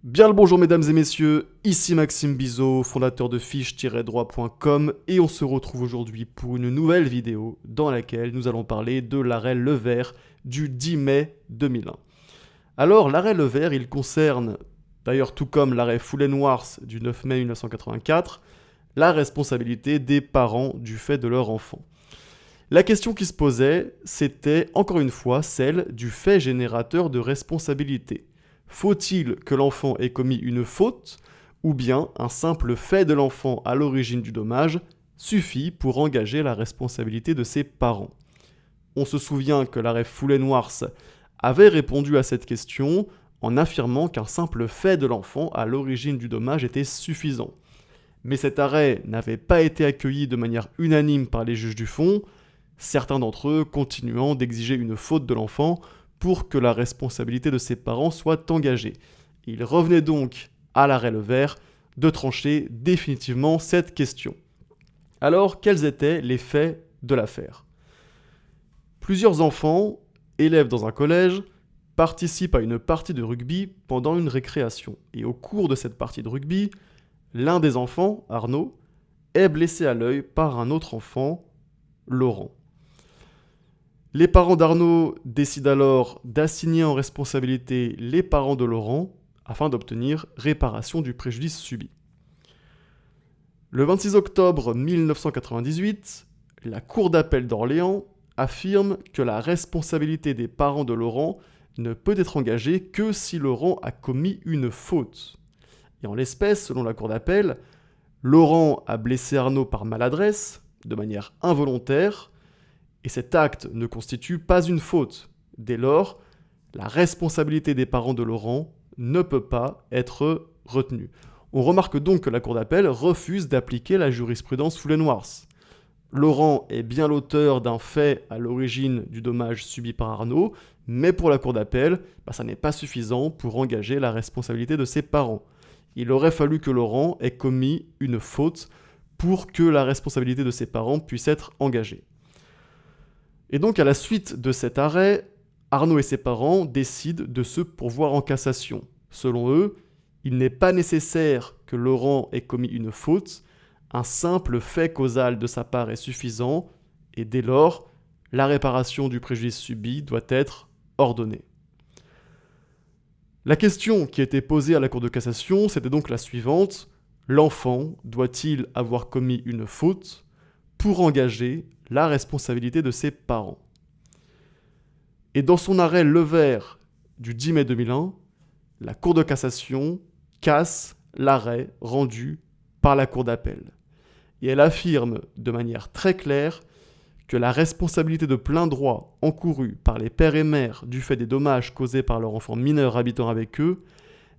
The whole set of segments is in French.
Bien le bonjour mesdames et messieurs, ici Maxime Bizot, fondateur de fiche-droit.com et on se retrouve aujourd'hui pour une nouvelle vidéo dans laquelle nous allons parler de l'arrêt Levert du 10 mai 2001. Alors l'arrêt Levert, il concerne, d'ailleurs tout comme l'arrêt Fouleyne-Wars du 9 mai 1984, la responsabilité des parents du fait de leur enfant. La question qui se posait, c'était encore une fois celle du fait générateur de responsabilité. Faut-il que l'enfant ait commis une faute ou bien un simple fait de l'enfant à l'origine du dommage suffit pour engager la responsabilité de ses parents? On se souvient que l'arrêt Fouleyne-Wars avait répondu à cette question en affirmant qu'un simple fait de l'enfant à l'origine du dommage était suffisant. Mais cet arrêt n'avait pas été accueilli de manière unanime par les juges du fond, certains d'entre eux continuant d'exiger une faute de l'enfant pour que la responsabilité de ses parents soit engagée. Il revenait donc à l'arrêt Levert de trancher définitivement cette question. Alors, quels étaient les faits de l'affaire? Plusieurs enfants, élèves dans un collège, participent à une partie de rugby pendant une récréation. Et au cours de cette partie de rugby, l'un des enfants, Arnaud, est blessé à l'œil par un autre enfant, Laurent. Les parents d'Arnaud décident alors d'assigner en responsabilité les parents de Laurent afin d'obtenir réparation du préjudice subi. Le 26 octobre 1998, la Cour d'appel d'Orléans affirme que la responsabilité des parents de Laurent ne peut être engagée que si Laurent a commis une faute. Et en l'espèce, selon la Cour d'appel, Laurent a blessé Arnaud par maladresse, de manière involontaire, et cet acte ne constitue pas une faute. Dès lors, la responsabilité des parents de Laurent ne peut pas être retenue. On remarque donc que la Cour d'appel refuse d'appliquer la jurisprudence Fouleyne-Wars. Laurent est bien l'auteur d'un fait à l'origine du dommage subi par Arnaud, mais pour la Cour d'appel, ça n'est pas suffisant pour engager la responsabilité de ses parents. Il aurait fallu que Laurent ait commis une faute pour que la responsabilité de ses parents puisse être engagée. Et donc, à la suite de cet arrêt, Arnaud et ses parents décident de se pourvoir en cassation. Selon eux, il n'est pas nécessaire que Laurent ait commis une faute, un simple fait causal de sa part est suffisant, et dès lors, la réparation du préjudice subi doit être ordonnée. La question qui était posée à la Cour de cassation, c'était donc la suivante: l'enfant doit-il avoir commis une faute pour engager la responsabilité de ses parents? Et dans son arrêt Levert du 10 mai 2001, la Cour de cassation casse l'arrêt rendu par la Cour d'appel. Et elle affirme de manière très claire que la responsabilité de plein droit encourue par les pères et mères du fait des dommages causés par leur enfant mineur habitant avec eux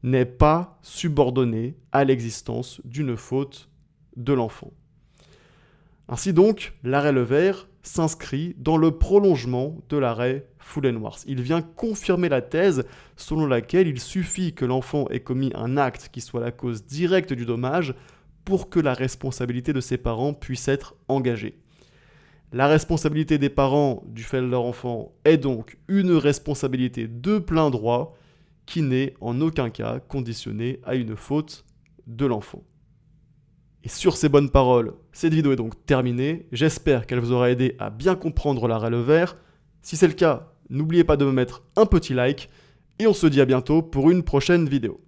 n'est pas subordonnée à l'existence d'une faute de l'enfant. Ainsi donc, l'arrêt Levert s'inscrit dans le prolongement de l'arrêt Fouleyne-Wars. Il vient confirmer la thèse selon laquelle il suffit que l'enfant ait commis un acte qui soit la cause directe du dommage pour que la responsabilité de ses parents puisse être engagée. La responsabilité des parents du fait de leur enfant est donc une responsabilité de plein droit qui n'est en aucun cas conditionnée à une faute de l'enfant. Et sur ces bonnes paroles, cette vidéo est donc terminée. J'espère qu'elle vous aura aidé à bien comprendre l'arrêt Levert. Si c'est le cas, n'oubliez pas de me mettre un petit like et on se dit à bientôt pour une prochaine vidéo.